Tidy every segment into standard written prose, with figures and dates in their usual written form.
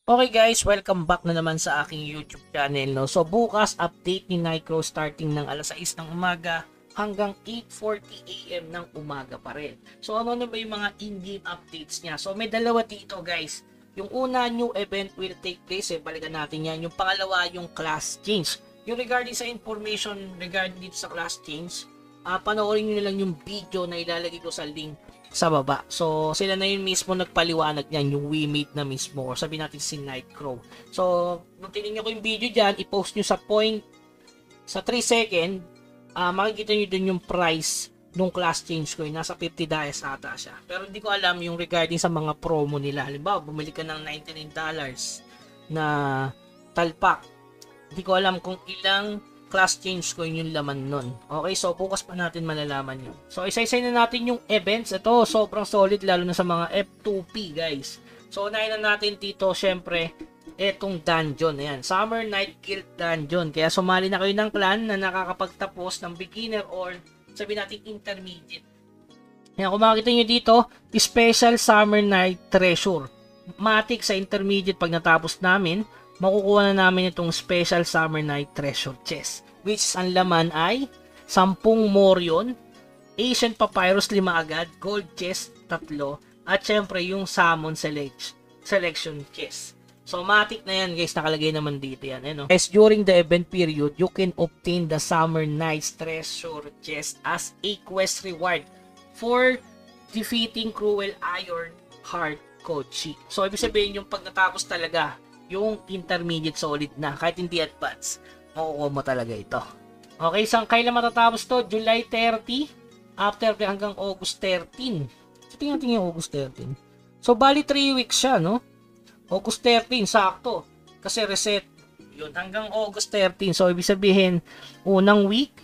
Okay guys, welcome back na naman sa aking YouTube channel. No? So bukas update ni Nycro starting ng alas 6 ng umaga hanggang 8:40 AM ng umaga pa rin. So ano na ba yung mga in-game updates niya? So may dalawa dito guys. Yung una, new event will take place. Balikan natin yan. Yung pangalawa, yung class change. Yung regarding sa information regarding dito sa class change, panoorin nyo na lang yung video na ilalagay ko sa link sa baba. So, sila na yun mismo nagpaliwanag niyan, yung WeMate na mismo, or sabi natin si Nightcrow. So, nung tinignan ko yung video dyan, i-post nyo sa sa 3 second, makikita nyo dun yung price nung class change ko, nasa $50 ata siya. Pero hindi ko alam yung regarding sa mga promo nila. Halimbawa, bumili ka ng $99 na talpak. Hindi ko alam kung ilang class change coin yung laman nun. Okay, so bukas pa natin malalaman yun. So isa-isa na natin yung events. Ito, sobrang solid lalo na sa mga F2P guys. So unahin na natin dito, syempre, etong dungeon. Ayan, Summer Night Guild Dungeon. Kaya sumali na kayo ng clan na nakakapagtapos ng beginner or sabi natin intermediate. Ayan, kung makikita nyo dito, Special Summer Night Treasure. Matic sa intermediate pag natapos namin, makukuha na namin itong Special Summer Night Treasure Chest, which ang laman ay 10 Morion, Ancient Papyrus 5 agad, Gold Chest 3, at syempre yung Salmon Selection Chest. So matic na yan guys, nakalagay naman dito yan. Guys, during the event period, you can obtain the Summer Nights Treasure Chest as a quest reward for defeating Cruel Iron Heart Kochi. So ibig sabihin yung pag natapos talaga yung intermediate solid na, kahit hindi advanced, makukuha mo talaga ito. Okay, saan kailan matatapos to? July 30, after hanggang August 13. So, tingnan yung August 13. So, bali 3 weeks siya, no? August 13, sakto. Kasi reset, yun, hanggang August 13. So, ibig sabihin, unang week,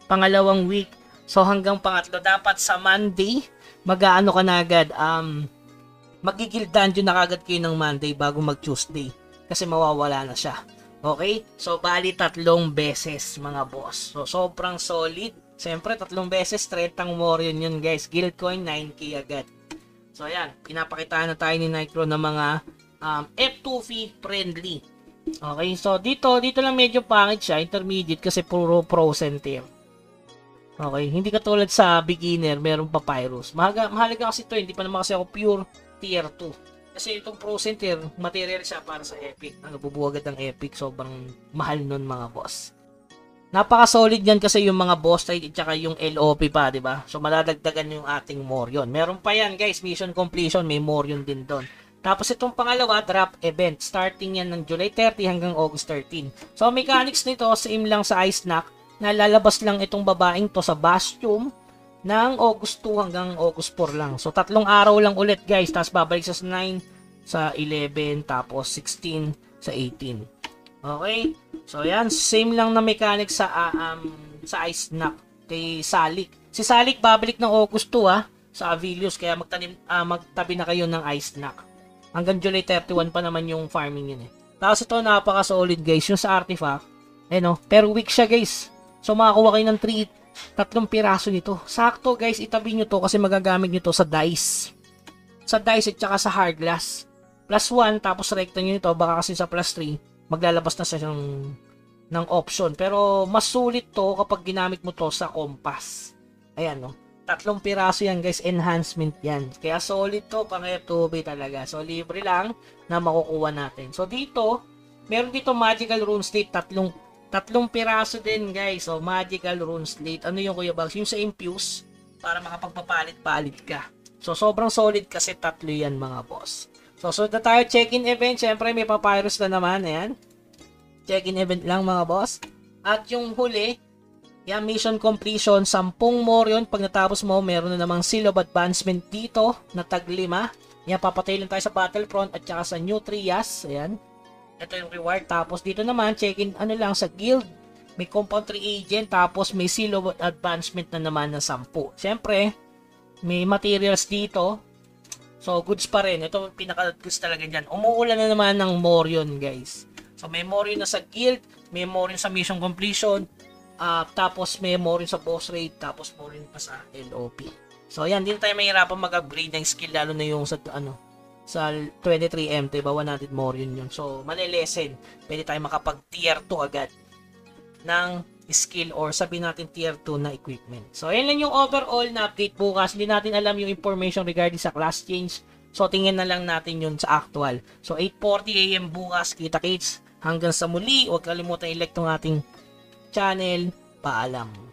pangalawang week, so hanggang pangatlo, dapat sa Monday, mag-aano ka na agad, magigil dungeon na kagad kayo ng Monday bago mag-Tuesday kasi mawawala na siya. Okay? So, bali 3 beses mga boss. So, sobrang solid. Siyempre, 3 beses, 30 Morion yun guys. Guild coin, 9k agad. So, ayan. Pinapakitaan na tayo ni Nitro ng mga F2V friendly. Okay? So, dito lang medyo pangit siya. Intermediate kasi puro pro center. Okay? Hindi katulad sa beginner, meron papyrus. Mahalaga kasi ito. Hindi pa naman kasi ako pure tier 2. Kasi itong Pro Center, material siya para sa Epic. Ang bubuwagad ng Epic, sobrang mahal nun mga boss. Napaka-solid yan kasi yung mga boss trade at saka yung LOP pa, di ba? So madadagdagan yung ating Morion. Meron pa yan guys, mission completion, may Morion din doon. Tapos itong pangalawa, drop event. Starting yan ng July 30 hanggang August 13. So mechanics nito, same lang sa Ice Knock, na lalabas lang itong babaeng to sa Bastion ng August 2 hanggang August 4 lang. So, 3 araw lang ulit guys. Tapos babalik sa 9, sa 11, tapos 16, sa 18. Okay? So, yan. Same lang na mechanics sa Ice Knock kay Salik. Si Salik babalik ng August 2 sa Avilius. Kaya magtabi na kayo ng Ice Knock. Hanggang July 31 pa naman yung farming yun eh. Tapos ito napaka-solid guys. Yung sa artifact. Per week siya guys. So, makakuha kayo ng 3 piraso nito. Sakto guys, itabi nyo to kasi magagamit nyo to sa dice. Sa dice at saka sa hard glass. +1 tapos rekta nyo nito. Baka kasi sa +3 maglalabas na siya ng option. Pero mas sulit to kapag ginamit mo to sa compass. Ayan no. 3 piraso yan guys. Enhancement yan. Kaya solid to pang F2B talaga. So libre lang na makukuha natin. So dito, meron dito magical rune slate. 3 piraso din guys. So magical rune slate. Ano yung Kuya Bags? Yung sa infuse para makapagpapalit-palit ka. So sobrang solid kasi 3 yan mga boss. So sunod na tayo, check-in event. Syempre may papyrus na naman. Ayan. Check-in event lang mga boss. At yung huli, yan, mission completion, 10 Morion. Pag natapos mo, meron na namang seal of advancement dito na tag 5. Yan, papatay lang tayo sa Battlefront at saka sa New Trias. Ayan. Ito yung reward. Tapos dito naman, check-in sa guild. May compound 3 agent. Tapos may seal of advancement na naman ng 10. Siyempre, may materials dito. So, goods pa rin. Ito pinaka-goods talaga dyan. Umuulan na naman ng Morion, guys. So, may Morion na sa guild. May Morion sa mission completion. Tapos may Morion sa boss raid. Tapos Morion pa sa LOP. So, yan. Hindi na tayo mahirapan mag-upgrade ng skill. Lalo na yung sa sa 23M, diba 100 more yun. So, malilesen. Pwede tayo makapag tier 2 agad ng skill or sabihin natin tier 2 na equipment. So, ayan lang yung overall na update bukas. Hindi natin alam yung information regarding sa class change. So, tingnan na lang natin yun sa actual. So, 8:40 AM bukas. Kita-kits. Hanggang sa muli. Huwag kalimutan i-like tong ating channel. Paalam.